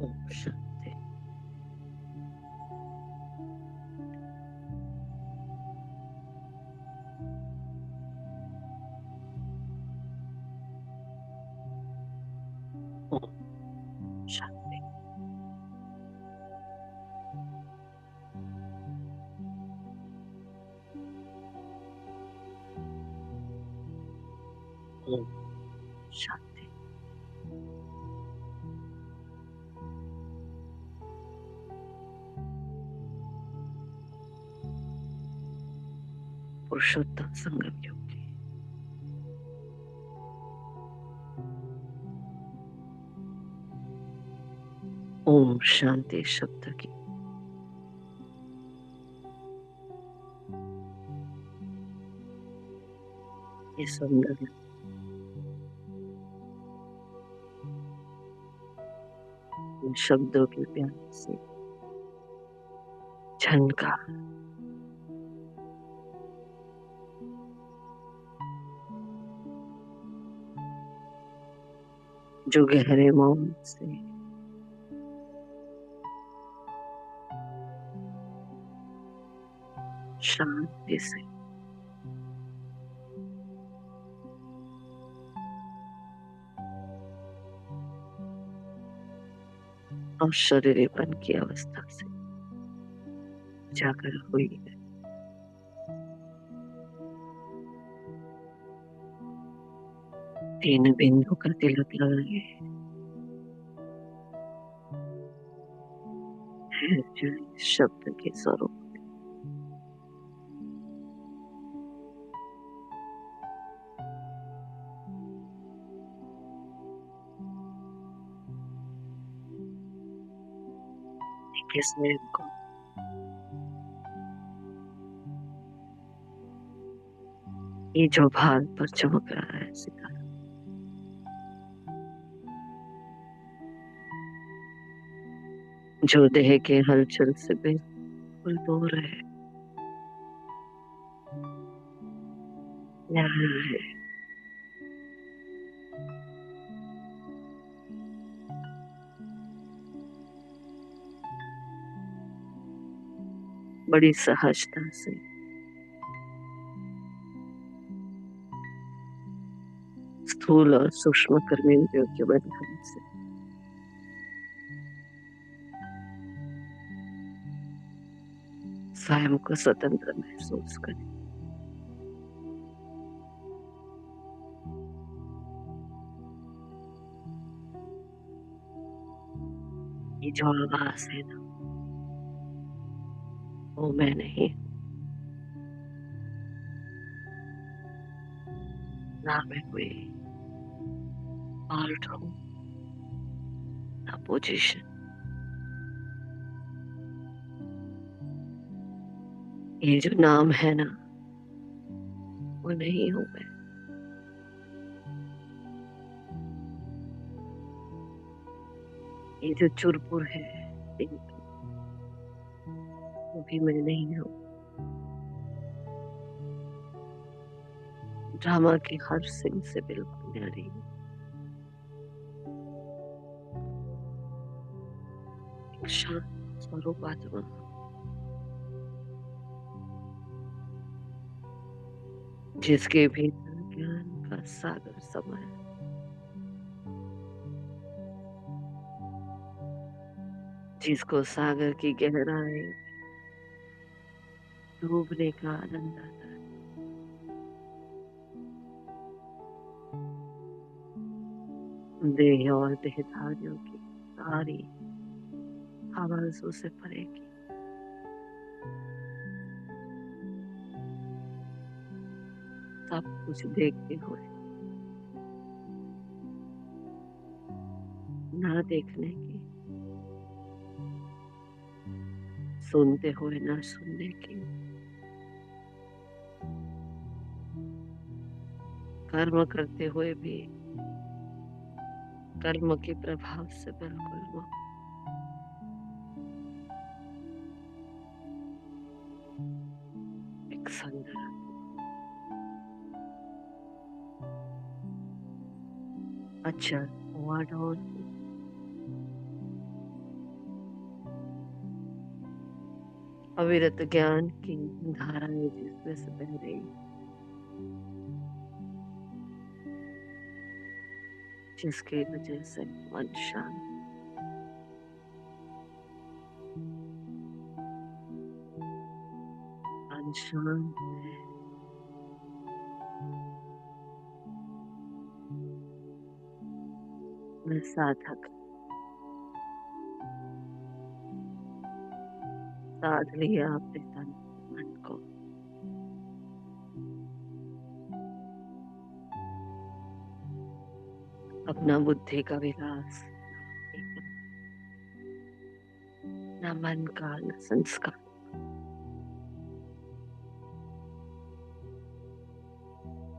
ओम शांति। ओम शांति। ओम शांति। पुरुषोत्तम संगम योगी। ओम शांति शब्द की ये सौंदर्य इन शब्दों के प्यार से झनका जो गहरे मौन से शांति से और शरीरपन की अवस्था से जाकर हुई है। तीन बिंदु का तिलक लगाए है जो इस शब्द के स्वरूप के स्वयं को ये जो भाल पर चमक रहा है सितारा जो देह के हलचल से बिल्कुल दूर है, यहाँ है बड़ी सहजता से स्थूल और सूक्ष्म कर्मेंद्रियों के बंधन से स्वयं को स्वतंत्र महसूस करें। ये जो आवाज है ना, वो मैं नहीं, ना मैं कोई पार्ट हूँ, ना पोजीशन। ये जो नाम है ना, वो नहीं हूँ मैं। ये जो चुरपुर है दिन की, वो भी मैं नहीं हूँ। ड्रामा की हर सीन से बिल्कुल न्यारी हूँ। एक शांत स्वरूप आत्मा जिसके भीतर ज्ञान का सागर समा है, जिसको सागर की गहराई डूबने का आनंद आता है। देह और देहधारियों की सारी आवाजों से परे की सब कुछ देखते हुए ना देखने की, सुनते हुए ना सुनने की, कर्म करते हुए भी कर्म के प्रभाव से बिल्कुल मुक्त। एक सुंदर अच्छा वाडोर अविरत ज्ञान की धाराएं जिसमें से बह रही, जिसकी वजह से मन शांत, मन शांत है। मैं साधक, साध लिया अपने तन मन को, अपना बुद्धि का विलास, न मन का न संस्कार।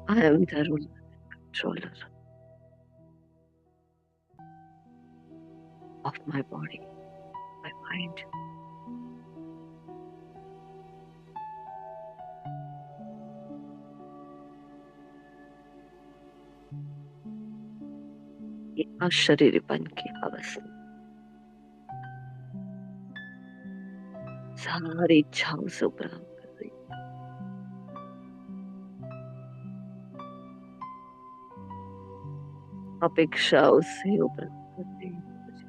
I am the ruler, controller of my body, my mind. ये अशरीरपन की अवस्था सारी इच्छाओं से उपराम कर रही, अपेक्षाओं से उपराम कर रही है मुझे।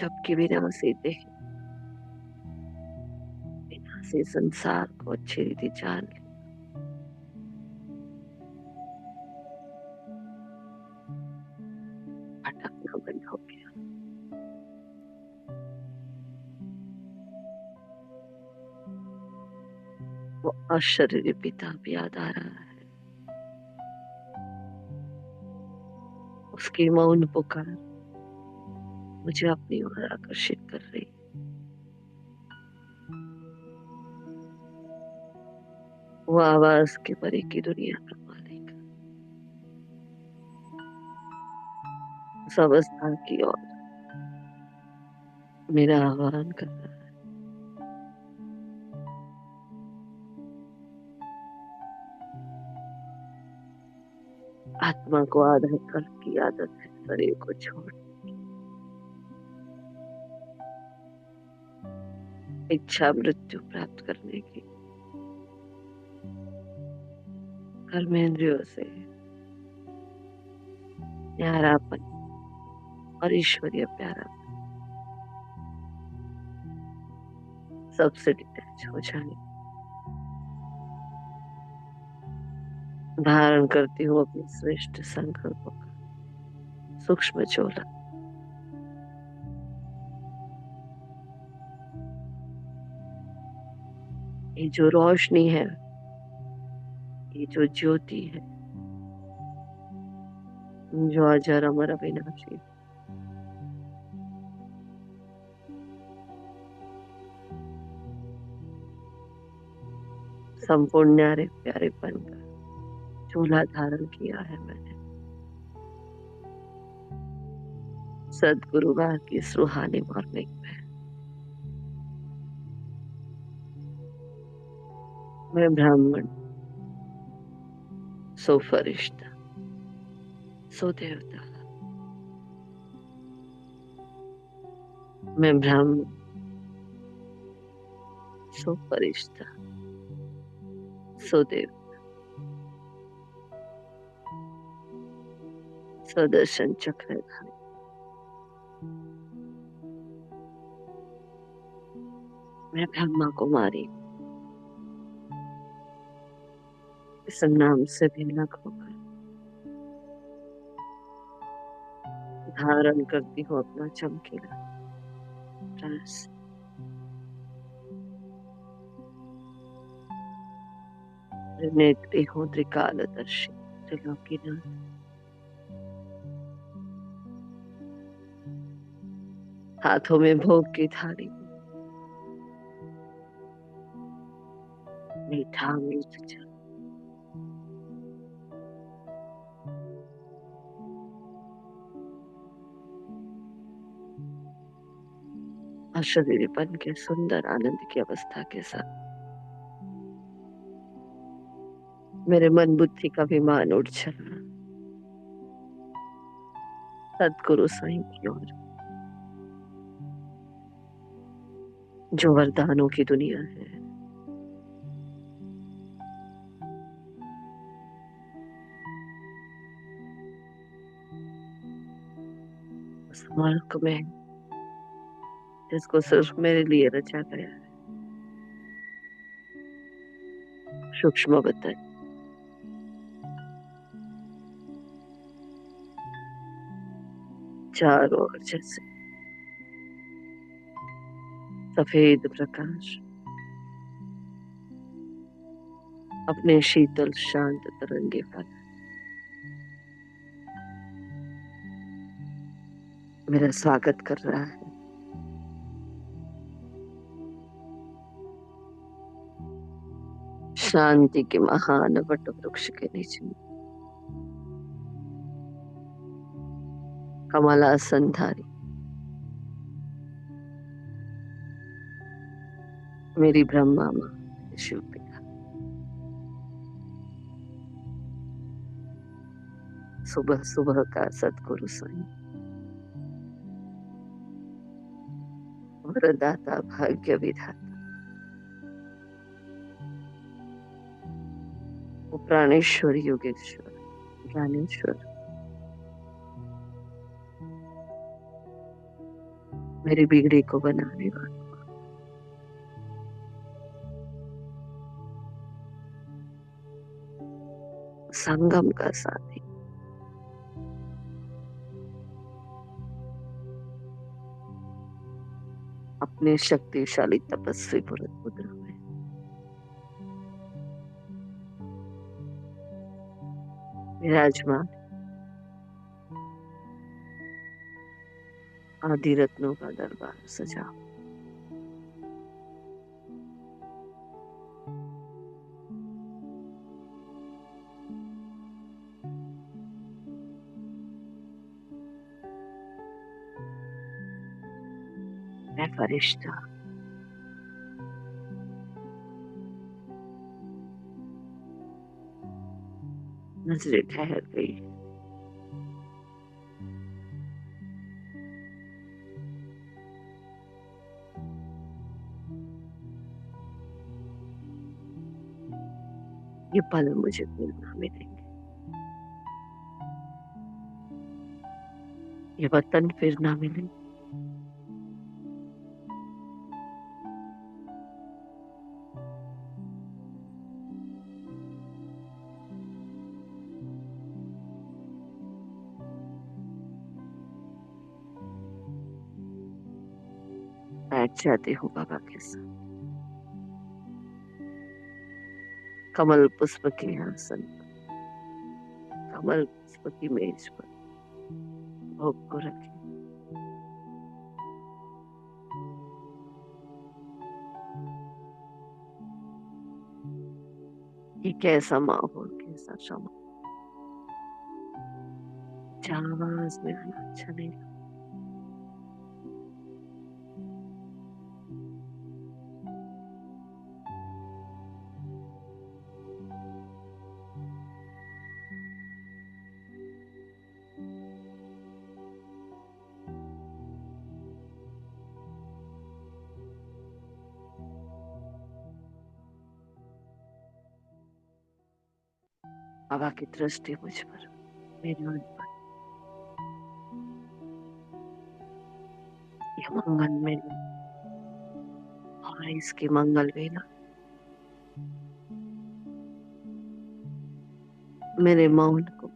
जबकि बिना से देह, बिना से संसार को अच्छी रीति जान ले, भटकना बंद हो गया। वो अशरीरी पिता भी याद आ रहा है, उसकी मौन पुकार मुझे अपनी ओर आकर्षित कर रही। वो आवाज के परे की दुनिया का मालिक उस अवस्था की ओर मेरा आह्वान कर रहा है। आत्मा को आधा कल की आदत है शरीर को छोड़, इच्छा मृत्यु प्राप्त करने की, कर्मेंद्रियों से न्यारापन और ईश्वरीय प्यारा सबसे डिटैच हो जाने, धारण करती हूँ अपने श्रेष्ठ संकल्पों का सूक्ष्म चोला। ये जो रोशनी है, ये जो ज्योति है, जो अजर अमर अविनाशी, संपूर्ण न्यारे प्यारेपन का चोला धारण किया है मैंने सदगुरुवार की सुहानी मॉर्निंग में। मैं ब्राह्मण, सो फरिश्ता, सो देवता। मैं ब्राह्मण, सो फरिश्ता, सो देव, सदर्शन चक्रधारी। मैं ब्रह्मा कुमारी, इस नाम से भिन्न होकर धारण करती हूँ अपना चमकीला ड्रेस। नेत्री हूँ त्रिकालदर्शी, त्रिलोकीनाथ। हाथों में भोग की थाली, मीठा अमृत जल। अशरीरपन के सुंदर आनंद की अवस्था के साथ मेरे मन बुद्धि का विमान उड़ चला। सद्गुरु साईं की ओर, जो वरदानों की दुनिया है, उस मुल्क में जिसको सिर्फ मेरे लिए रचा गया है, सूक्ष्म वतन, चारों ओर जैसे सफेद प्रकाश अपने शीतल शांत तरंगे पर मेरा स्वागत कर रहा है। शांति के महान वट वृक्ष के नीचे कमलासनधारी मेरी ब्रह्मा माँ, शिव पिता, सुबह सुबह का सद्गुरु साईं, वरदाता भाग्य विधाता, वो प्राणेश्वर योगेश्वर ज्ञानेश्वर, मेरी बिगड़ी को बनाने वाला, संगम का साथी, अपने शक्तिशाली तपस्वी पुत्र में विराजमान, आदि रत्नों का दरबार सजा, मैं फरिश्ता, नजरें ठहर गई, ये पल मुझे फिर ना मिलेंगे, ये वतन फिर ना मिलेंगे। बैठ जाती हूँ बाबा के साथ कमल पुष्प के आसन पर, कमल पुष्प की मेज पर भोग को रखे, ये कैसा माहौल, कैसा समा, जहाँ आवाज में आना अच्छा नहीं लगता। बाबा की दृष्टि मुझ पर, मेरे मन पर, यह मंगल में और इसकी मंगल वेला मेरे मौन को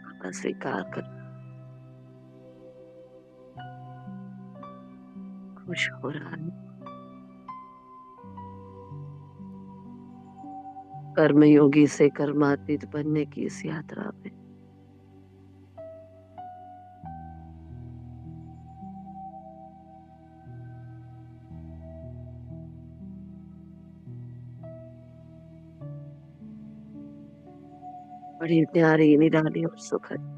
बाबा स्वीकार कर खुश हो रहा है। कर्मयोगी से कर्मातीत बनने की इस यात्रा में बड़ी प्यारी, निराली और सुखद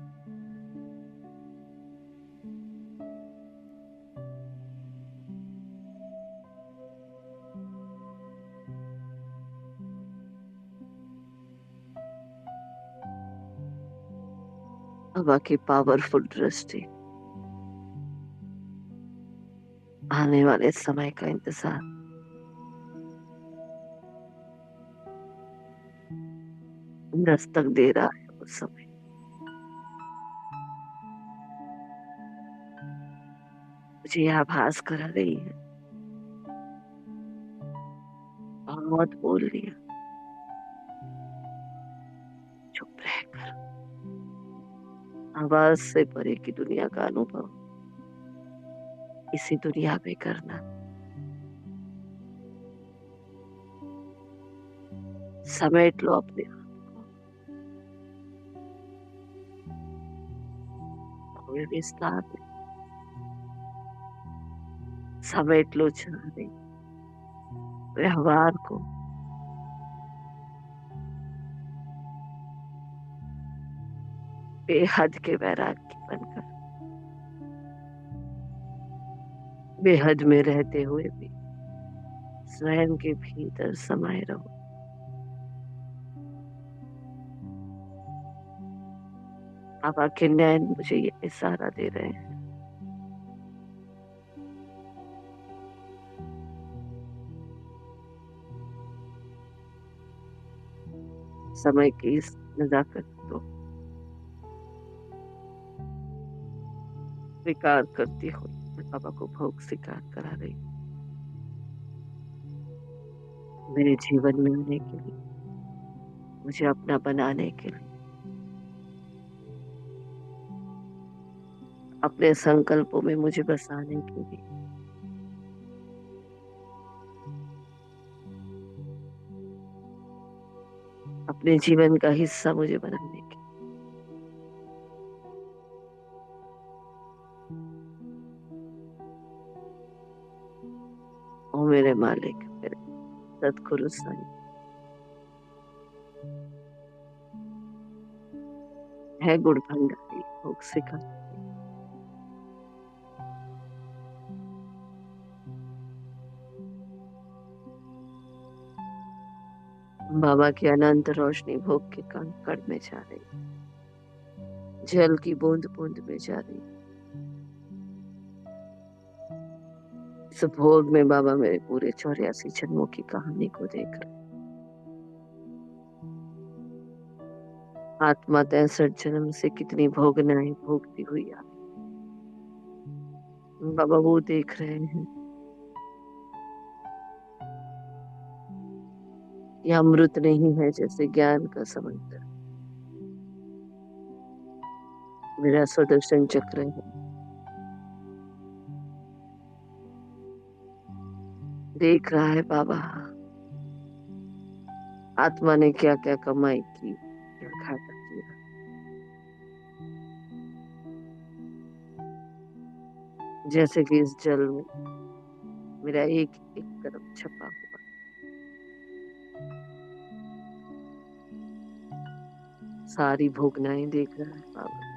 हवा की पावरफुल दृष्टि, आने वाले समय का इंतजार, दस्तक दे रहा है वो समय। मुझे यह आभास करा रही है, बहुत बोल लिया, चुप रहकर आवाज से परे की दुनिया का अनुभव इसी दुनिया में करना। समेट लो अपने आप को, थोड़े विस्तार में समेट लो चाहने व्यवहार को, बेहद के वैराग्य बनकर, बेहद में रहते हुए भी स्वयं के भीतर समाये रहो। हवा के नैन मुझे ये इशारा दे रहे हैं, समय की इस नजाकत को स्वीकार करती हुई मैं बाबा को भोग स्वीकार करा रही हूँ। मेरे जीवन में आने के लिए, मुझे अपना बनाने के लिए, अपने संकल्पों में मुझे बसाने के लिए, अपने जीवन का हिस्सा मुझे बनाने के लिए। ओ मेरे मालिक, मेरे सतगुरु साईं, है गुण भंडारी भोग स्वीकार। बाबा की अनंत रोशनी भोग के कण कण में जा रही, जल की बूंद बूंद में जा रही। इस भोग में बाबा मेरे पूरे 84 जन्मों की कहानी को देख रहे। आत्मा 63 जन्म से कितनी भोगनाएं भोगती हुई आ, बाबा वो देख रहे हैं। यह अमृत नहीं है जैसे ज्ञान का समंदर, मेरा सुदर्शन चक्र है, देख रहा है बाबा आत्मा ने क्या क्या कमाई की, क्या घाटा किया। जैसे कि इस जल में मेरा एक एक कदम छपा हुआ, सारी भोगनाएं देख रहा है बाबा।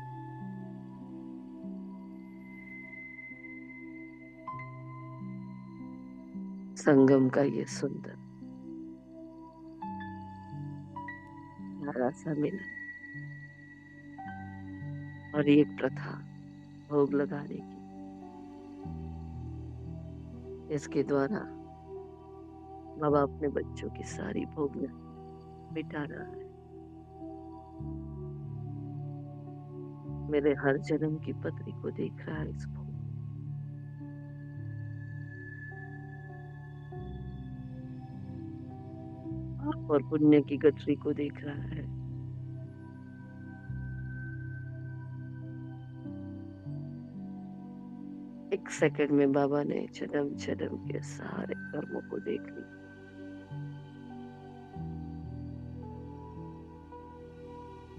संगम का ये सुंदर प्यारा सा मिलन और एक प्रथा भोग लगाने की, इसके द्वारा बाबा अपने बच्चों की सारी भोगना मिटा रहा है। मेरे हर जन्म की पत्री को देख रहा है इस भोग, और पुण्य की गठरी को देख रहा है। एक सेकंड में बाबा ने जन्म जन्म के सारे कर्मों को देख लिया,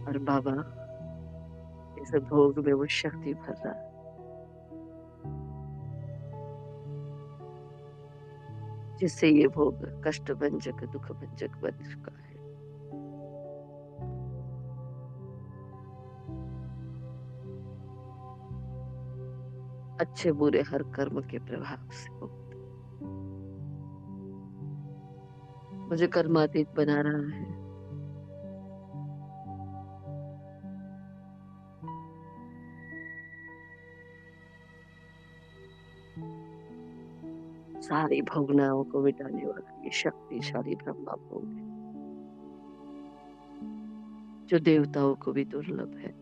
और बाबा इस भोग में वो शक्ति भर रहा है जिससे ये भोग कष्ट भंजक दुख भंजक बन चुका है। अच्छे बुरे हर कर्म के प्रभाव से मुक्त मुझे कर्मातीत बना रहा है। सारी भोगनाओं को मिटाने वाला ये शक्तिशाली ब्रह्मा भोग है, जो देवताओं को भी दुर्लभ है।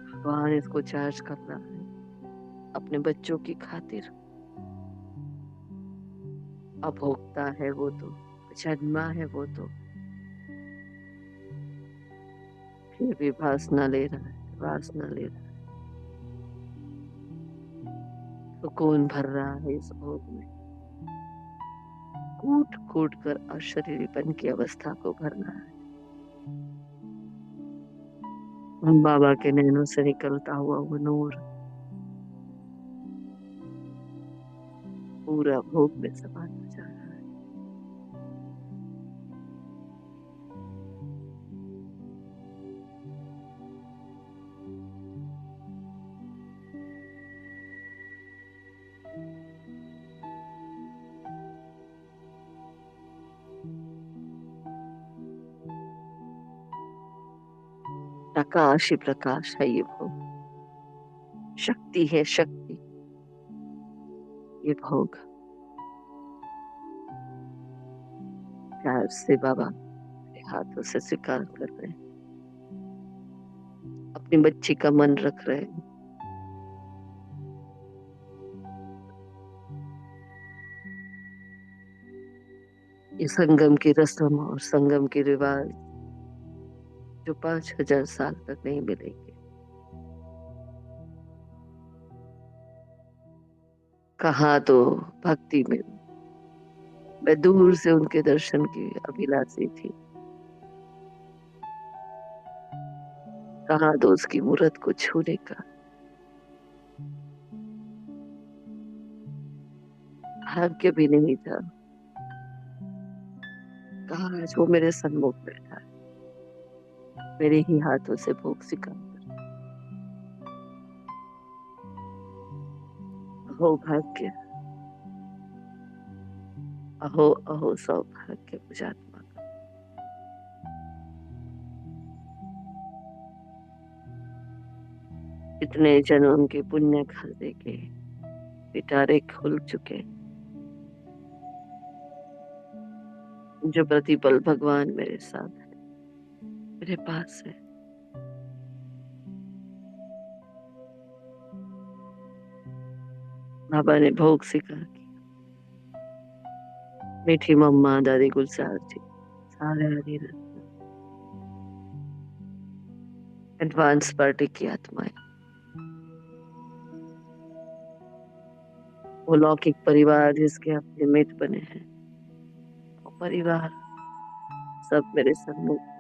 भगवान इसको चार्ज कर रहा है अपने बच्चों की खातिर। अभोक्ता है वो तो, जन्मा है वो तो, फिर भी वासना ले रहा है, वासना ले रहा है। सुकून भर रहा है इस भोग में, कूट कूट कर अशरीरीपन की अवस्था को भरना है। बाबा के नैनों से निकलता हुआ वो नूर पूरा भोग में समाता जा रहा है। प्रकाश ही प्रकाश है ये भोग, शक्ति है शक्ति ये भोग। प्यार से बाबा अपने हाथों से स्वीकार कर रहे हैं, अपनी बच्ची का मन रख रहे हैं। ये संगम की रस्म और संगम के रिवाज जो 5,000 साल तक नहीं मिलेंगे। कहा तो भक्ति में मैं दूर से उनके दर्शन की अभिलाषी थी, कहा तो उसकी मूर्त को छूने का भाग्य भी नहीं था। कहा आज वो मेरे सन्मुख बैठा है, मेरे ही हाथों से भोग सिका कर। अहो भाग्य, अहो अहो सौभाग्य मुझात्मा का। इतने जन्म के पुण्य खाते के पिटारे खुल चुके, जो प्रतिपल भगवान मेरे साथ है, मेरे पास है। बाबा ने भोग सिका की, मीठी मम्मा दादी गुलजार जी सारे हरी रत्न एडवांस पार्टी की आत्माएं, वो लौकिक परिवार जिसके अपने मित बने हैं, वो परिवार सब मेरे सन्मुख है।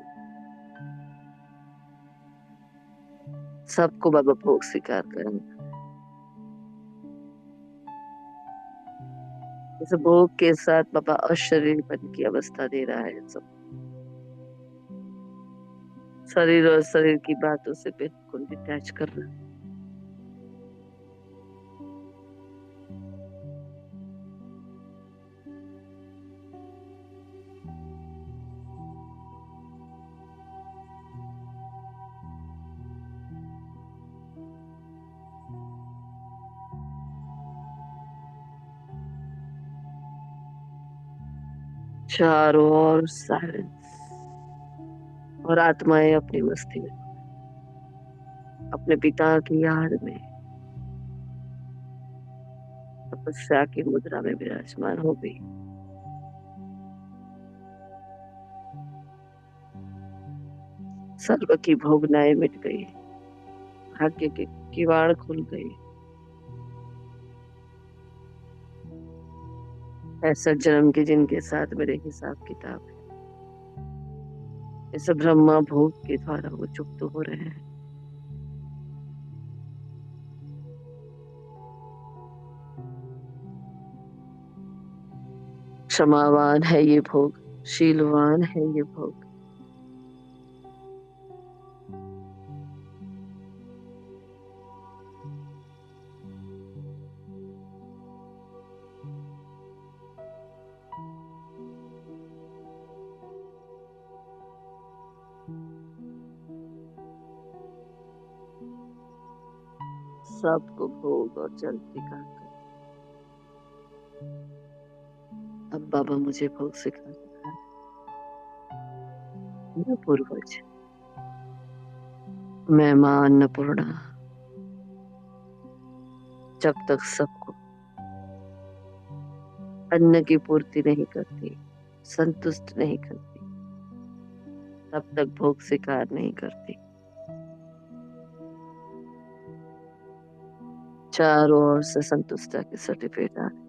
सबको बाबा भोग स्वीकार करें। इस भोग के साथ बाबा अशरीरपन की अवस्था दे रहा है सब, शरीर और शरीर की बातों से बिल्कुल डिटैच कर रहा है। चारों ओर साइलेंस, और आत्माएं अपनी मस्ती में अपने पिता की याद में तपस्या की मुद्रा में विराजमान हो गई। सर्व की भोगनाएं मिट गई, भाग्य के किवाड़ खुल गए। ऐसा जन्म के जिनके साथ मेरे हिसाब किताब है, इस ब्रह्मा भोग के द्वारा वो चुप तो हो रहे हैं। क्षमावान है ये भोग, शीलवान है ये भोग। सबको भोग और जल स्वीकार कर। अब बाबा मुझे भोग सिखा रहा है। मैं पूर्वज, मैं माँ अन्नपूर्णा जब तक सबको अन्न की पूर्ति नहीं करती, संतुष्ट नहीं करती, तब तक भोग स्वीकार नहीं करती। चारों ओर से संतुष्टता के सर्टिफिकेट आ रहे।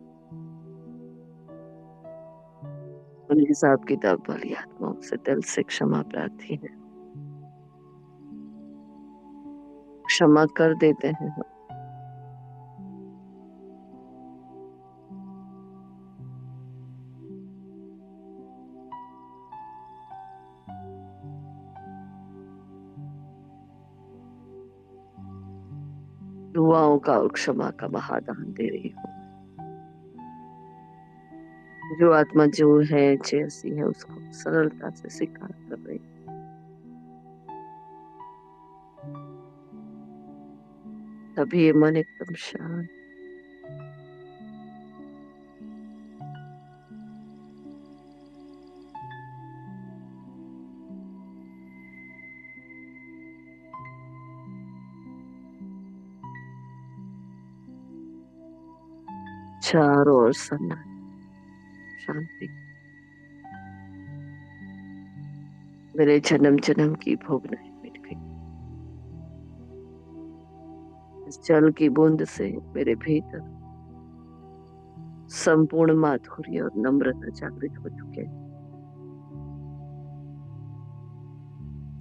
उन हिसाब किताब वाली आत्माओं से दिल से क्षमा प्रार्थी है। क्षमा कर देते हैं हम। दुआओं का और क्षमा का महादान दे रही हूँ। जो आत्मा जो है जैसी है उसको सरलता से स्वीकार कर रही। तभी ये मन एकदम शांत, चारों ओर सन्नाटा, शांति। मेरे जन्म जन्म की भोगनाएं मिट गई। इस जल की बूंद से मेरे भीतर संपूर्ण माधुर्य और नम्रता जागृत हो चुके हैं।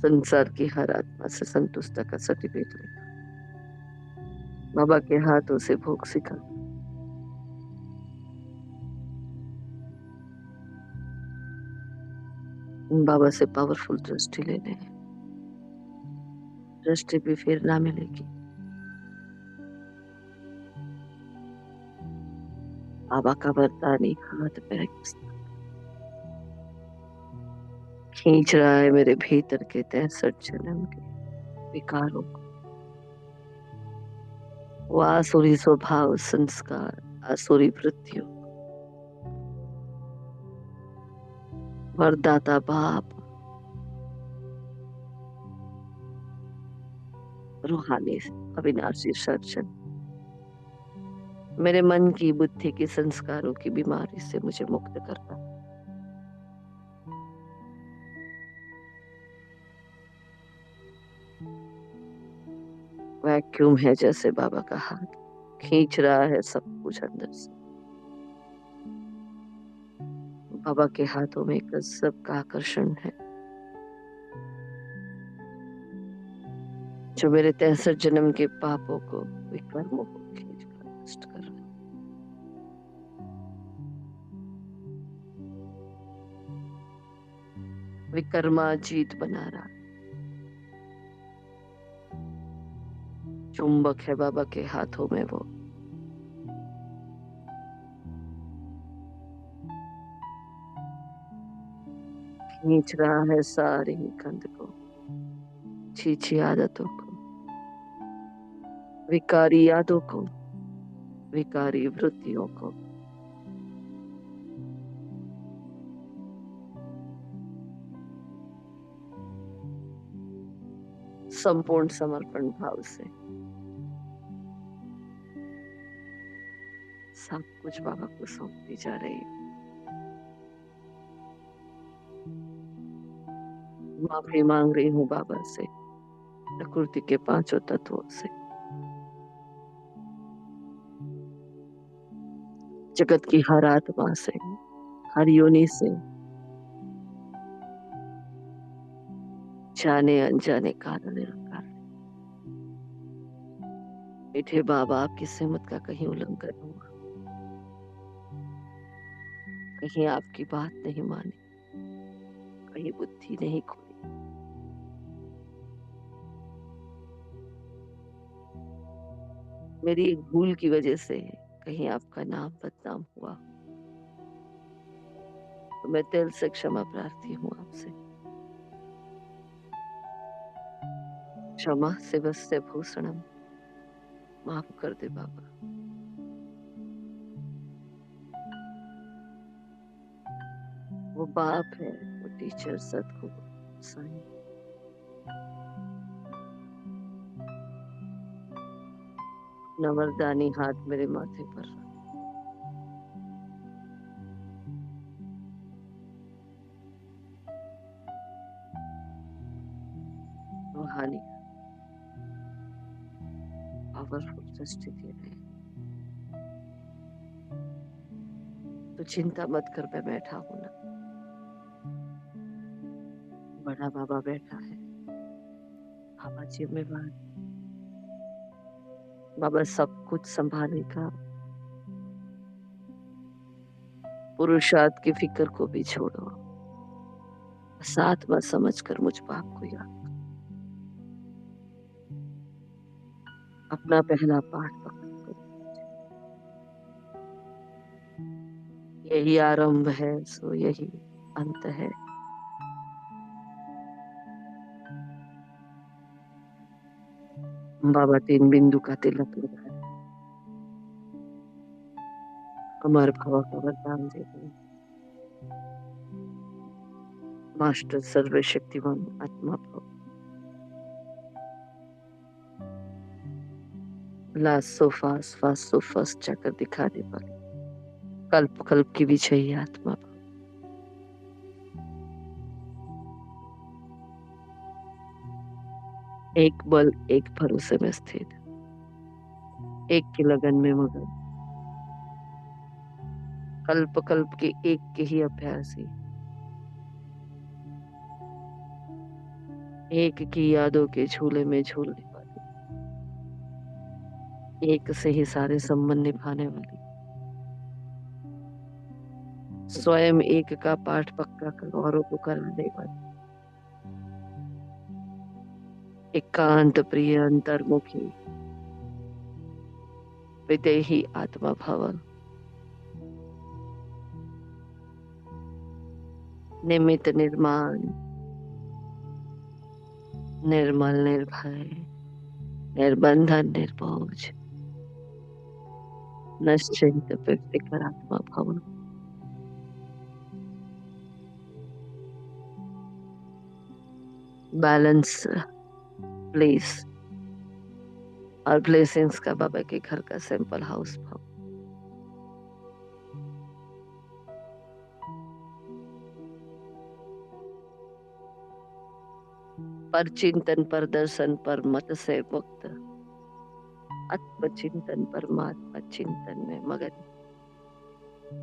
संसार की हर आत्मा से संतुष्टता का सर्टिफिकेट मिला। बाबा के हाथों से भोग सिखा। बाबा से पावरफुल दृष्टि लेने हैं। दृष्टि भी फिर ना मिलेगी। बाबा का वरदानी हाथ पैर खींच रहा है मेरे भीतर के 63 जन्म के विकारों को। वो आसुरी स्वभाव, संस्कार, आसुरी वृत्तियों, वरदाता बाप, रूहानी अविनाशी सर्जन, मेरे मन की बुद्धि की संस्कारों की बीमारी से मुझे मुक्त करता। वैक्यूम है जैसे बाबा का हाथ खींच रहा है सब कुछ अंदर से। बाबा के हाथों में गजब का आकर्षण है जो मेरे 63 जन्म के पापों को, विकर्मों को खींच कर नष्ट कर रहा है। विकर्मा जीत बना रहा। चुंबक है बाबा के हाथों में वो। खींच रहा है सारी गंद को, छीछी आदतों को, विकारी यादों को, विकारी वृत्तियों को। संपूर्ण समर्पण भाव से सब कुछ बाबा को सौंपती जा रही है। माफी मांग रही हूँ बाबा से, प्रकृति के पांचों तत्वों से, जगत की हर आत्मा से, हर योनि से, जाने अनजाने कारण निरंकार। मीठे बाबा, आपकी सहमत का कहीं उल्लंघन हुआ, कहीं आपकी बात नहीं मानी, कहीं बुद्धि नहीं खुली, मेरी एक भूल की वजह से कहीं आपका नाम बदनाम हुआ, तो मैं दिल से क्षमा प्रार्थी हूँ आपसे। क्षमा शिवस्य भूषणम, माफ कर दे बाबा। वो बाप है, वो टीचर सदगुरु साईं, अपना वरदानी हाथ मेरे माथे पर रख। रूहानी पावरफुल दृष्टि दे रहे हैं। तो चिंता मत कर, मैं बैठा हूं ना। बड़ा बाबा बैठा है, बाबा जिम्मेवार, बाबा सब कुछ संभालेगा। पुरुषार्थ की फिक्र को भी छोड़ो, साथ मत समझ कर मुझ बाप को याद। अपना पहला पाठ पकड़ कर, यही आरंभ है सो यही अंत है। बाबा 3 बिंदु का तिलक लगा है, अमर भव का वरदान दे रहे हैं। मास्टर सर्वशक्तिमान आत्मा भव, last so fast so first जाकर दिखाने वाले, कल्प कल्प की विजयी आत्मा भव। एक बल एक भरोसे में स्थित, एक की लगन में मगन, कल्प कल्प के एक के ही अभ्यासी, एक की यादों के झूले में झूलने वाली, एक से ही सारे संबंध निभाने वाली, स्वयं एक का पाठ पक्का कर औरों को कराने वाली, एकांत प्रिय अंतर्मुखी विदेही आत्मा भवन, निमित निर्माण, निर्मल निर्भय, निर्बंधन निर्बोझ, निश्चिंत बेफिक्र आत्मा भवन। बैलेंस प्लेस और ब्लेसिंग्स का बाबा के घर का सिंपल हाउस भवन। पर चिंतन पर दर्शन पर मत से मुक्त, आत्म चिंतन परमात्मा चिंतन में मगन,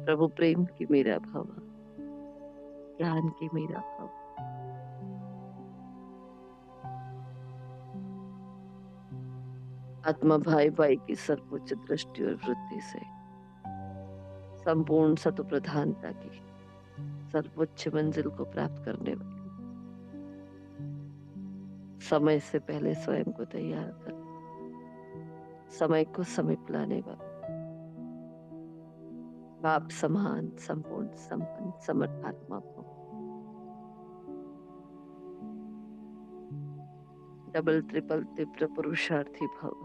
प्रभु प्रेम की मेरा भव, ज्ञान की मेरा भव। आत्मा भाई भाई की सर्वोच्च दृष्टि और वृत्ति से संपूर्ण सत्व प्रधानता की सर्वोच्च मंजिल को प्राप्त करने वाली, समय से पहले स्वयं को तैयार कर समय को समीप लाने वाला, बाप समान संपूर्ण संपन्न समर्थ आत्मा भव। डबल ट्रिपल तीव्र पुरुषार्थी भव।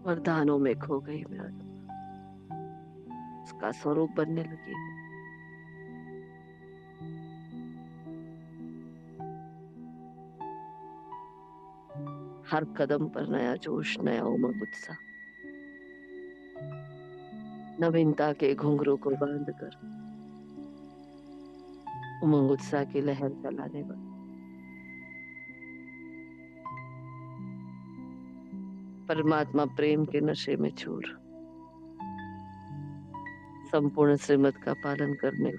वरदानों में खो गई मेरा, उसका स्वरूप बनने लगी। हर कदम पर नया जोश, नया उमंग उत्साह, नवीनता के घुंघरू को बांध कर उमंग उत्साह की लहर चलाने वाला, परमात्मा प्रेम के नशे में चूर, संपूर्ण श्रीमत का पालन करने,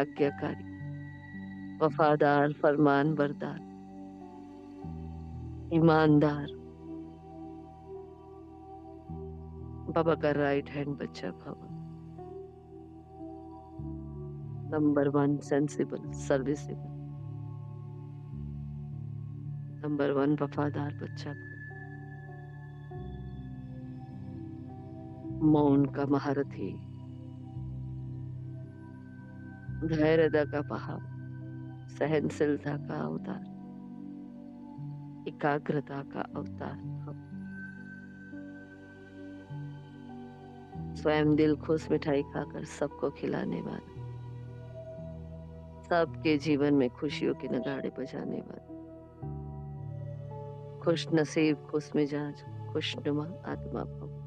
आज्ञाकारी, वफादार, फरमान बरदार, ईमानदार, बाबा का राइट हैंड बच्चा भवन। नंबर 1 सेंसिबल सर्विसेबल, नंबर 1 वफादार बच्चा भवन। मौन का महारथी, धैर्यता का पहाड़, सहनशीलता का अवतार, एकाग्रता का अवतार भव। स्वयं दिल खुश मिठाई खाकर सबको खिलाने वाला, सबके जीवन में खुशियों के नगाड़े बजाने वाला, खुश नसीब, खुश मिजाज, खुशनुमा आत्मा भव।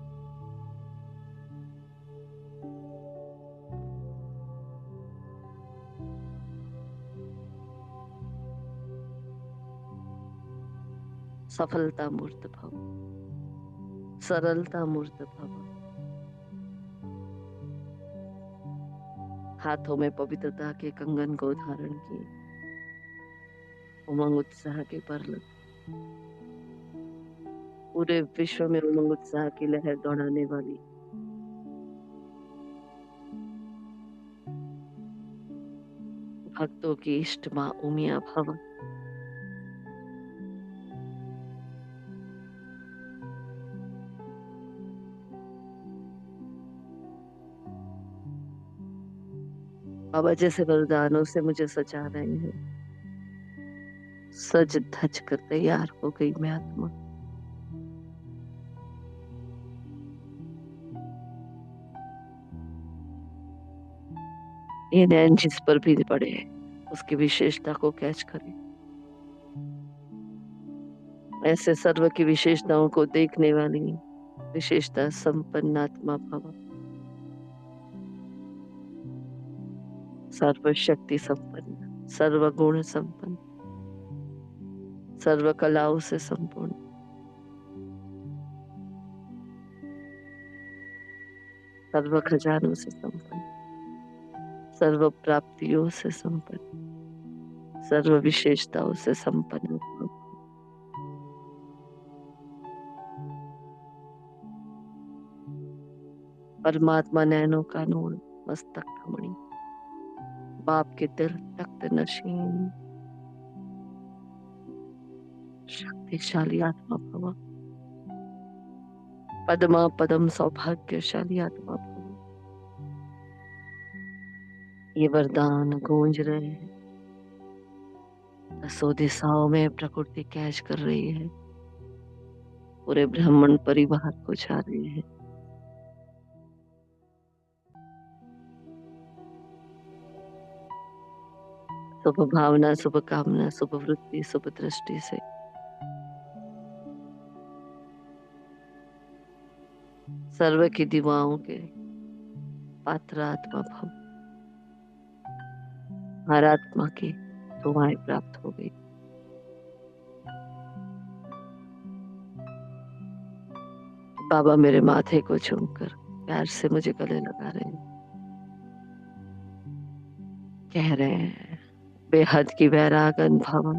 सफलता मूर्त भव, सरलता मूर्त भव, हाथों में पवित्रता के कंगन को धारण किए, उमंग उत्साह के परल, पूरे विश्व में उमंग उत्साह की लहर दौड़ाने वाली, भक्तों की इष्ट माँ उमिया भव। बाबा जैसे वरदानों से मुझे सजा रहे हैं, सज धज कर तैयार हो गई मैं आत्मा। ये नैन जिस पर भी पड़े उसकी विशेषता को कैच करे, ऐसे सर्व की विशेषताओं को देखने वाली विशेषता संपन्न आत्मा भव। सर्व शक्ति संपन्न, सर्व गुण संपन्न, सर्व कलाओं से संपूर्ण, सर्व खजानों से संपन्न, सर्व प्राप्तियों से संपन्न, सर्व विशेषताओं से संपन्न भव। परमात्मा नैनों का नूर, मस्तक कमणी, बाप के दिल तख्त नशीन, शक्तिशाली आत्मा भव। पदमा पदम सौभाग्यशाली आत्मा भव। ये वरदान गूंज रहे हैं, दसों दिशाओं में प्रकृति कैच कर रही है, पूरे ब्राह्मण परिवार को छा रही है। शुभ भावना, शुभ कामना, शुभ वृत्ति, शुभ दृष्टि से सर्व की दिवाओं के पात्र आत्मा भव। हर आत्मा की दुआएं प्राप्त हो गई। बाबा मेरे माथे को चूमकर प्यार से मुझे गले लगा रहे हैं, कह रहे हैं बेहद की वैरागन भवन,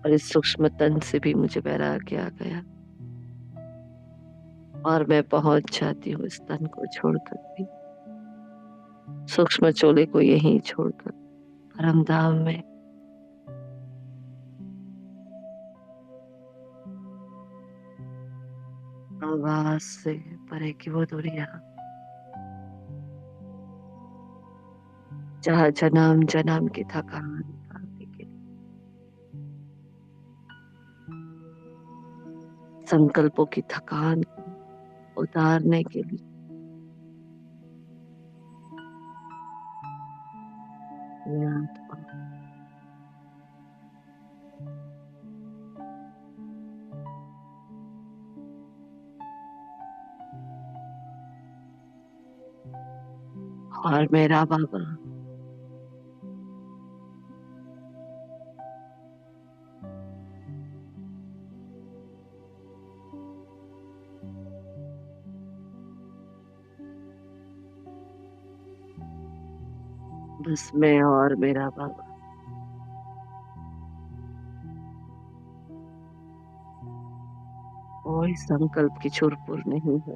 और इस सूक्ष्म तन से भी मुझे वैराग्य आ गया, और मैं पहुंच जाती हूँ इस तन को छोड़कर भी, सूक्ष्म चोले को यहीं छोड़कर परम धाम में। आवाज से परे की वो दुनिया, जहाँ जन्म जन्म की थकान उतारने के लिए, संकल्पों की थकान उतारने के लिए ये आत्मा और मेरा बाबा बस मैं और मेरा बाबा, कोई संकल्प की चुरपुर नहीं है,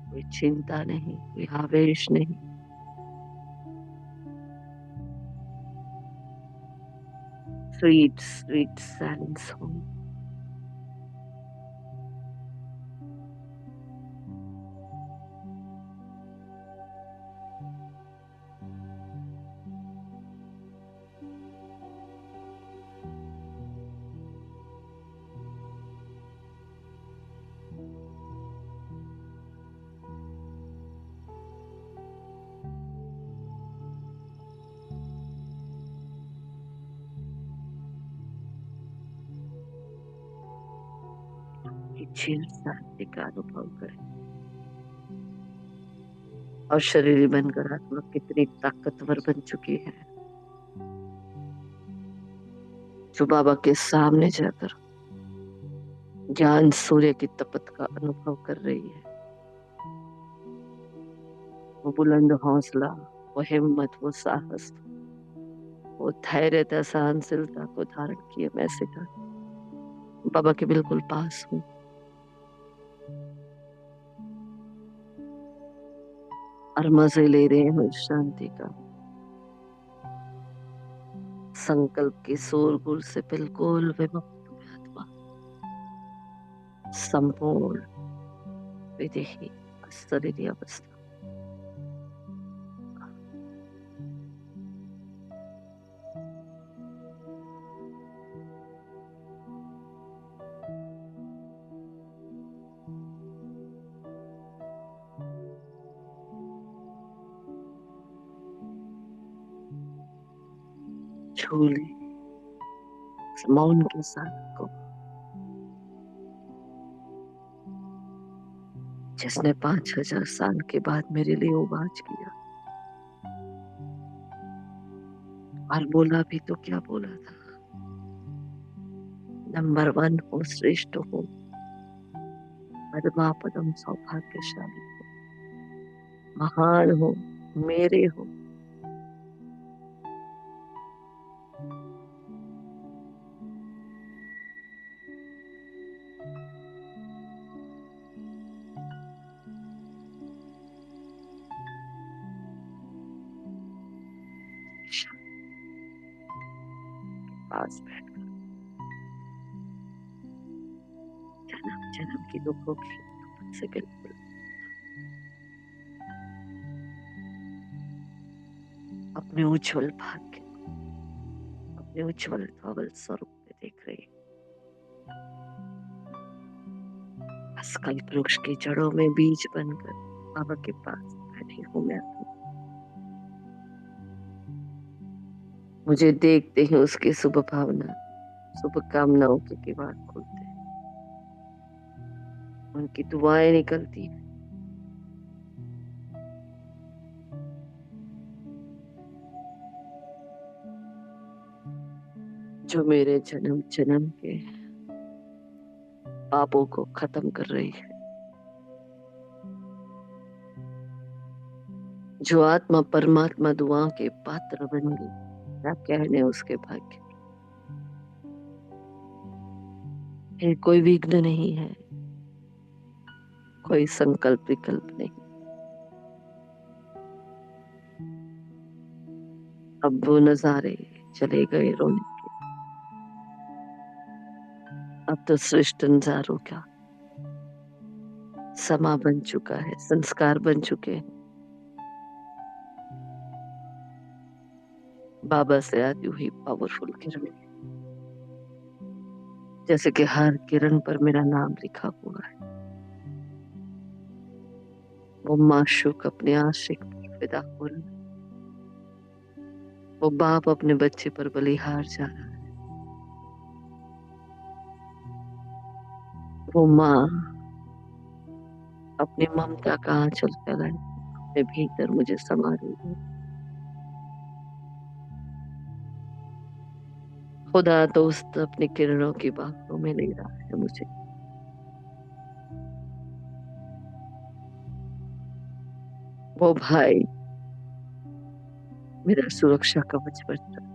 कोई चिंता नहीं, कोई आवेश नहीं, स्वीट स्वीट साइलेंस होम, चिर शांति का अनुभव करें। और शरीर बनकर आत्मा कितनी ताकतवर बन चुकी है, जो बाबा के सामने जाकर ज्ञान सूर्य की तपत का अनुभव कर रही है। वो बुलंद हौसला, वो हिम्मत, वो साहस, वो धैर्यता, सहनशीलता को धारण किए मैं सीधा बाबा के बिल्कुल पास हूँ। और मजे ले रहे हैं इस शांति का। संकल्प के शोरगुल से बिल्कुल विमुक्त हुए आत्मा संपूर्ण विदेही शरीरी अवस्था। छूले मौन के साथ को, जिसने 5000 साल के बाद मेरे लिए उवाच किया। और बोला भी तो क्या बोला था, नंबर 1 हो, श्रेष्ठ हो, पदमा पदम सौभाग्यशाली हो, महान हो, मेरे हो। पास बैठ जन्म जन्म की दुखों की से बिल्कुल अपने उज्जवल भाग्य, अपने उज्जवल धवल स्वरूप में देख रही हूँ। बस कल्प वृक्ष की जड़ों में बीज बनकर बाबा के पास बैठी हूँ मैं। मुझे देखते ही उसकी शुभ भावना, शुभ कामनाओं के किवाड़ खुलते हैं, उनकी दुआएं निकलती हैं। जो मेरे जन्म जन्म के पापों को खत्म कर रही है, जो आत्मा परमात्मा दुआ के पात्र बन गई। क्या कहने उसके भाग्य, फिर कोई विघ्न नहीं है, कोई संकल्प विकल्प नहीं। अब वो नजारे चले गए रोने के, अब तो श्रेष्ठ नजारों का समा बन चुका है, संस्कार बन चुके हैं। बाबा से आती हुई पावरफुल किरण, जैसे कि हर किरण पर मेरा नाम लिखा हुआ है। वो माशूक अपने आशिक पर फिदा हो रहा है, वो बाप अपने बच्चे पर बलिहार जा रहा है, वो माँ अपनी ममता का आंचल फैलाए अपने भीतर मुझे समा रही है। खुदा दोस्त अपनी किरणों की बाहों में ले रहा है मुझे। वो भाई मेरा सुरक्षा कवच बनता है।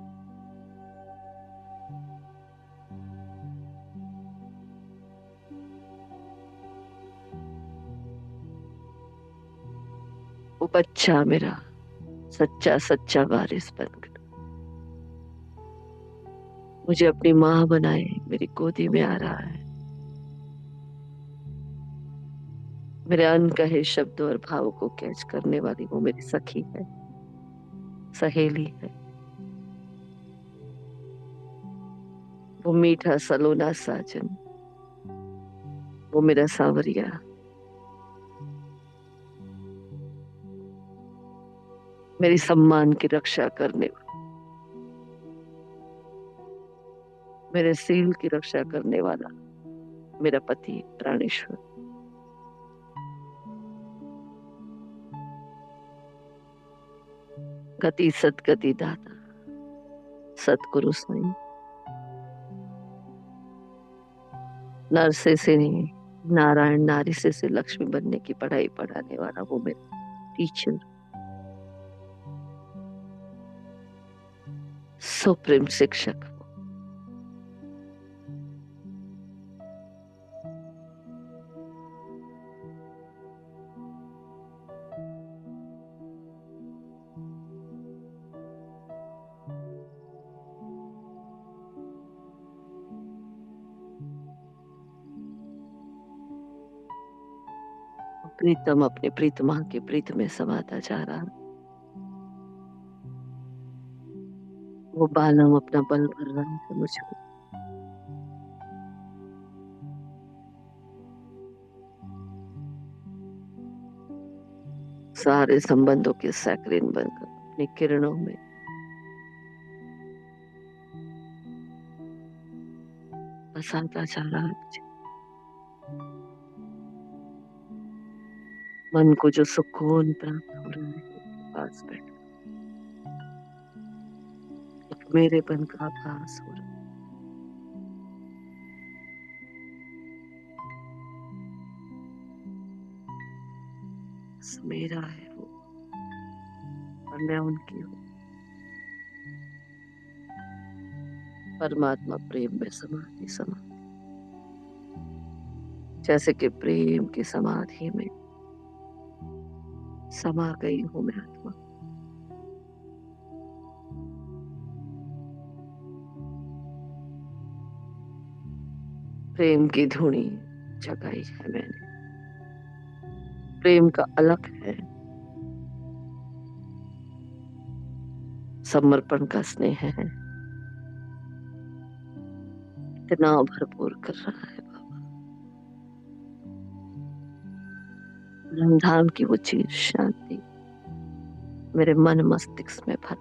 वो बच्चा मेरा सच्चा सच्चा वारिस बनकर मुझे अपनी माँ बनाए मेरी गोदी में आ रहा है। मेरे अनकहे शब्दों और भावों को कैच करने वाली वो मेरी सखी है, सहेली है। वो मीठा सलोना साजन, वो मेरा सांवरिया, मेरी सम्मान की रक्षा करने, मेरे सील की रक्षा करने वाला, मेरा पति प्राणेश्वर, गति सदगति दाता सतगुरु साईं, नर से नहीं, नारायण नारी से लक्ष्मी बनने की पढ़ाई पढ़ाने वाला वो मेरा टीचर, सुप्रीम शिक्षक। प्रीतम अपने प्रीतमा की प्रीत में समाता जा रहा, वो बालम अपना बल भर रहा है मुझको। सारे संबंधों के सैक्रिन बनकर अपनी किरणों में बसाता जा रहा है मुझे। मन को जो सुकून प्राप्त हो रहा है उसके पास बैठ एक मेरेपन का आभास हो रहा है। बस मेरा है वो और मैं उनकी हूँ। परमात्मा प्रेम में समाधि समा, जैसे कि प्रेम की समाधि में समा गई हूँ मैं आत्मा। प्रेम की धुनी जगाई है मैंने, प्रेम का अलग है, समर्पण का स्नेह है, इतना भरपूर कर रहा है बाबा। परमधाम की वो चीज शांति मेरे मन मस्तिष्क में भर,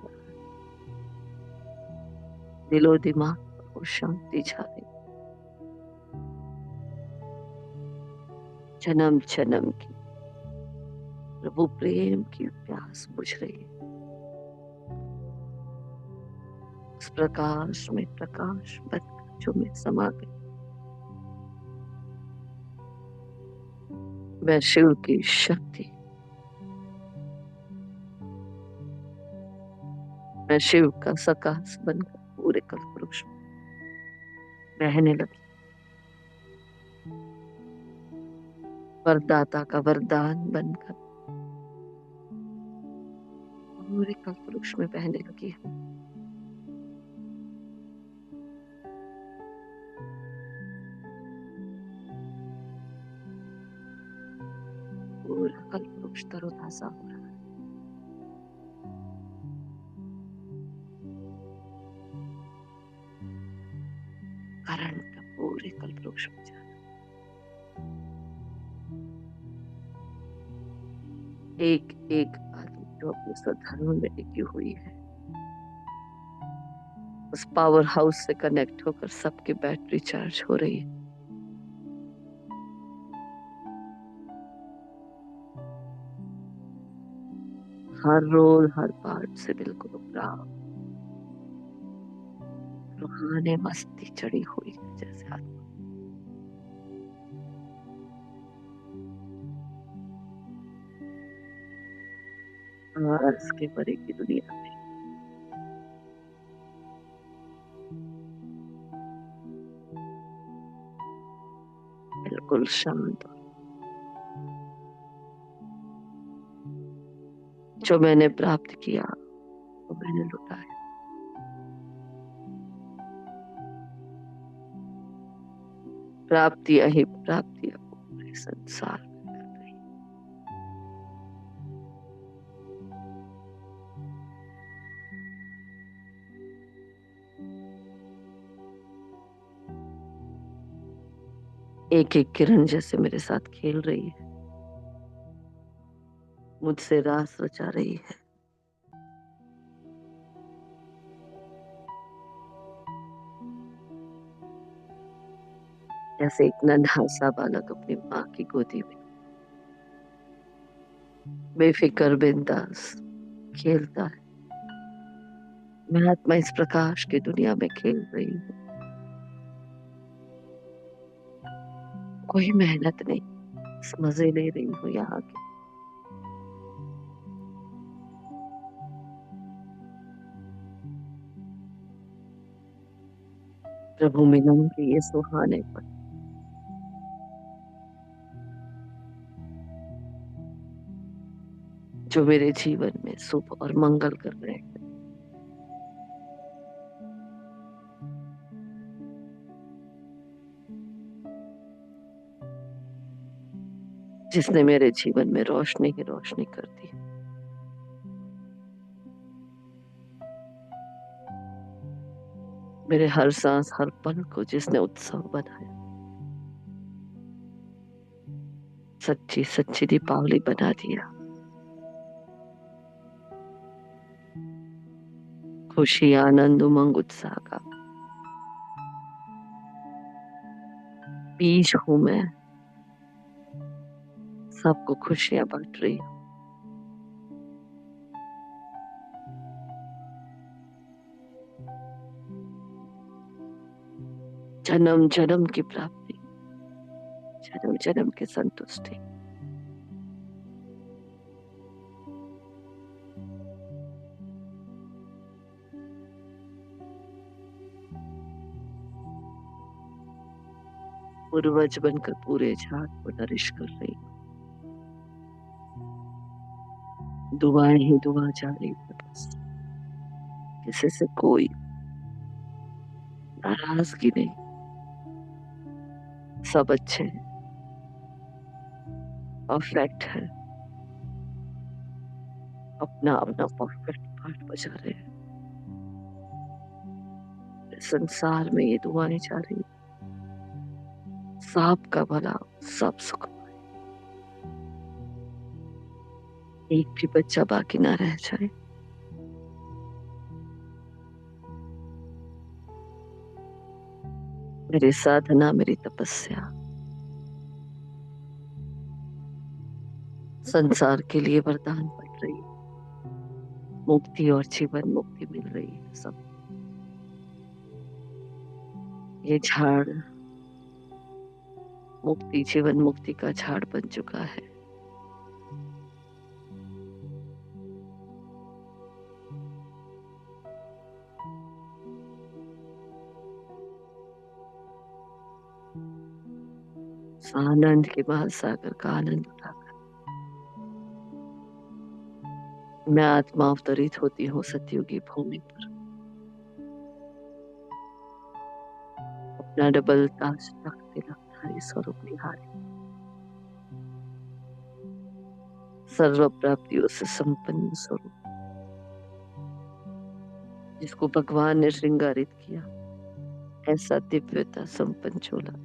दिलो दिमाग पर वो शांति छा गई। जन्म जन्म की प्रभु प्रेम की प्यास बुझ रही है। उस प्रकाश में प्रकाश बनकर जो मैं समा गई। मैं शिव की शक्ति, मैं शिव का सकाश बनकर पूरे कल्पवृक्ष में बहने लगी। वरदाता का वरदान बनकर पूरे कल्पवृक्ष में बहने लगी हूँ। पूरा कल्पवृक्ष तरोताजा हो रहा है। करंट पूरे कल्पवृक्ष में जा रहा है। एक एक आदमी जो अपने स्वधर्म में टिकी हुई है, उस पावर हाउस से कनेक्ट होकर सबकी बैटरी चार्ज हो रही है। हर रोल हर पार्ट से बिल्कुल प्राप्त रूहानी मस्ती चढ़ी हुई है जैसे आत्मा। इसके परे की दुनिया में बिल्कुल शांत। जो मैंने प्राप्त किया वो मैंने लुटाया। प्राप्तियां ही प्राप्तियां पूरे संसार में फैल रही। एक एक किरण जैसे मेरे साथ खेल रही है, मुझसे रास रचा रही है। कैसे एक नन्हा सा बालक अपनी माँ की गोदी में बेफिक्र बिंदास खेलता है। मैं आत्मा इस प्रकाश की दुनिया में खेल रही हूँ। कोई मेहनत नहीं, बस मजे ले रही हूँ यहाँ के। प्रभु मिलन के ये सुहाने पल जो मेरे जीवन में शुभ और मंगल कर रहे हैं। जिसने मेरे जीवन में रोशनी ही रोशनी कर दी। मेरे हर सांस हर पल को जिसने उत्सव बनाया। सच्ची सच्ची दीपावली बना दिया। खुशी आनंद उमंग उत्साह का बीज हूं मैं। सबको खुशियां बांट रही हूँ। जन्म जन्म की प्राप्ति, जन्म जन्म की संतुष्टि। पूर्वज बनकर पूरे झाड़ को नरिश कर रही हूँ। दुआएं ही दुआ जारी है बस। किसी से कोई नाराजगी नहीं। सब अच्छे हैं, परफेक्ट है। अपना अपना परफेक्ट पार्ट बजा रहे हैं। संसार में ये दुआएं जा रही हैं। सबका भला, सब सुख। एक भी बच्चा बाकी ना रह जाए। मेरी साधना, मेरी तपस्या संसार के लिए वरदान बन रही है। मुक्ति और जीवन मुक्ति मिल रही है सब। ये झाड़ मुक्ति जीवन मुक्ति का झाड़ बन चुका है। आनंद के महासागर का आनंद उठाकर मैं आत्मा अवतरित होती हूँ सतयुगी भूमि पर। अपना डबल ताज तख्त तिलकधारी स्वरूप निहारे। सर्व प्राप्तियों से संपन्न स्वरूप जिसको भगवान ने श्रृंगारित किया, ऐसा दिव्यता संपन्न चोला।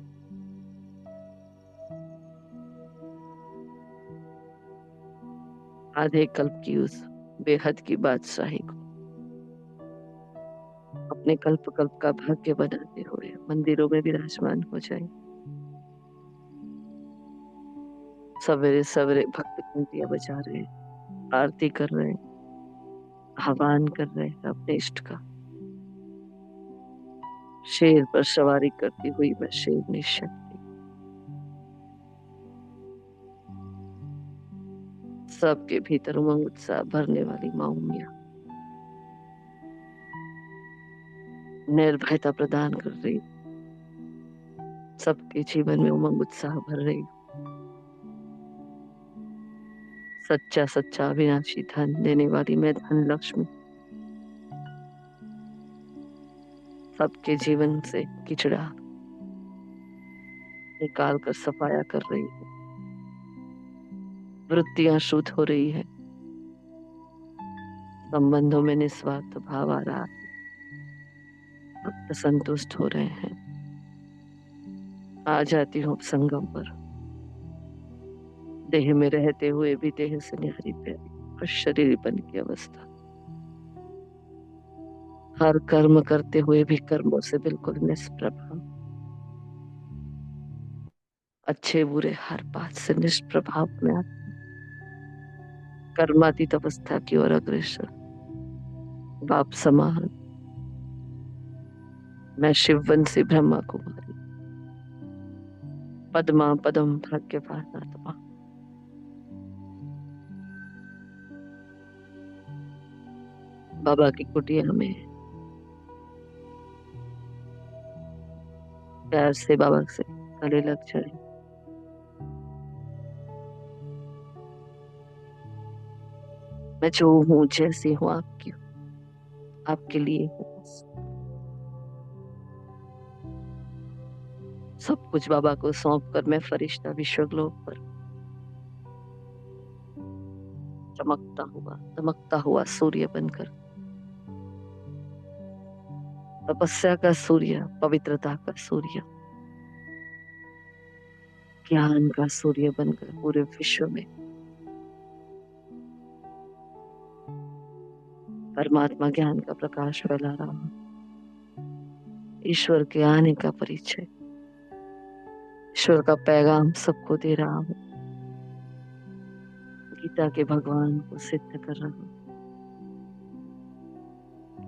आधे कल्प की उस बेहद की बादशाही को अपने कल्प कल्प का भाग्य बनाते हुए मंदिरों में विराजमान हो जाए। सवेरे सवेरे भक्त घंटियां बजा रहे हैं, आरती कर रहे हैं, आह्वान कर रहे हैं अपने इष्ट का। शेर पर सवारी करती हुई मैं शेरनी शक्ति सबके भीतर उमंग उत्साह भरने वाली माँ मिया निर्भयता प्रदान कर रही, सबके जीवन में उमंग उत्साह भर रही। सच्चा सच्चा अविनाशी धन देने वाली मैं धन लक्ष्मी सबके जीवन से किचड़ा निकाल कर सफाया कर रही है। वृत्तियां शुद्ध हो रही है। संबंधों में निस्वार्थ भाव आ रहा है। भक्त संतुष्ट हो रहे हैं। आ जाती हूँ संगम पर, देह में रहते हुए भी देह से न्यारी प्यारी और शरीर बन की अवस्था। हर कर्म करते हुए भी कर्मों से बिल्कुल निष्प्रभ। अच्छे बुरे हर बात से निष्प्रभाव में कर्मातीत अवस्था की ओर अग्रसर बाप समान मैं शिववंशी ब्रह्मा कुमारी पद्मा पदम भाग्यवान आत्मा। बाबा की कुटिया में प्यार से बाबा से गले लग जाए। मैं जो हूँ जैसी हूँ आपकी हूँ, आपके लिए हूँ बस। सब कुछ बाबा को सौंप कर मैं फरिश्ता विश्वग्लोक पर चमकता हुआ दमकता हुआ सूर्य बनकर, तपस्या का सूर्य, पवित्रता का सूर्य, ज्ञान का सूर्य बनकर पूरे विश्व में परमात्मा ज्ञान का प्रकाश फैला रहा हूँ। ईश्वर के आने का परिचय, ईश्वर का पैगाम सबको दे रहा हूँ। गीता के भगवान को सिद्ध कर रहा हूँ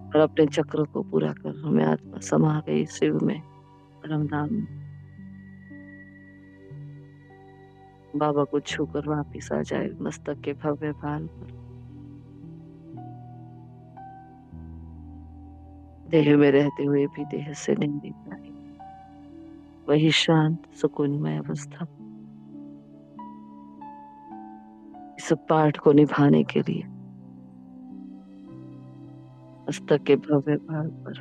और अपने चक्र को पूरा कर रहा हूँ। मैं आत्मा समा गई शिव में, परम धाम में। बाबा को छूकर वापिस आ जाए मस्तक के भव्य भाल पर। देह में रहते हुए भी देह से नहीं दिख पाई वही शांत सुकूनमय अवस्था। इस पाठ को निभाने के लिए मस्तक के भव्य भाल पर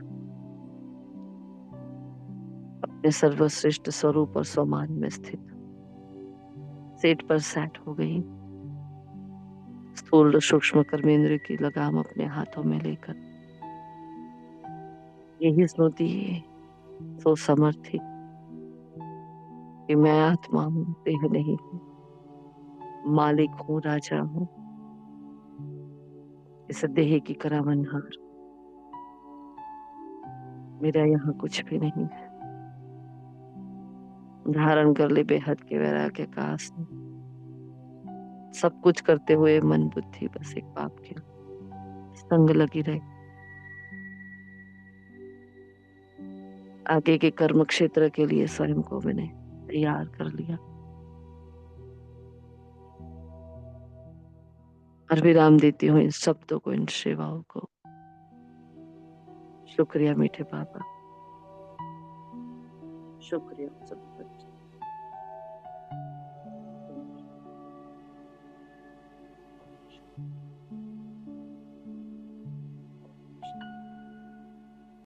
अपने सर्वश्रेष्ठ स्वरूप और स्वमान में स्थित सेट पर सेट हो गई। स्थूल और सूक्ष्म कर्मेंद्र की लगाम अपने हाथों में लेकर यही स्मृति सो समर्थी कि मैं आत्मा हूँ, देह नहीं हूँ, मालिक हूँ, राजा हूँ, इस देह की करावनहार। मेरा यहाँ कुछ भी नहीं है। धारण कर ले बेहद के वैराग्य का आसन। सब कुछ करते हुए मन बुद्धि बस एक पाप के संग लगी रहे। आगे के कर्म क्षेत्र के लिए स्वयं को मैंने तैयार कर लिया और विराम देती हूँ इन शब्दों को, इन सेवाओं को। शुक्रिया मीठे बाबा, शुक्रिया सब।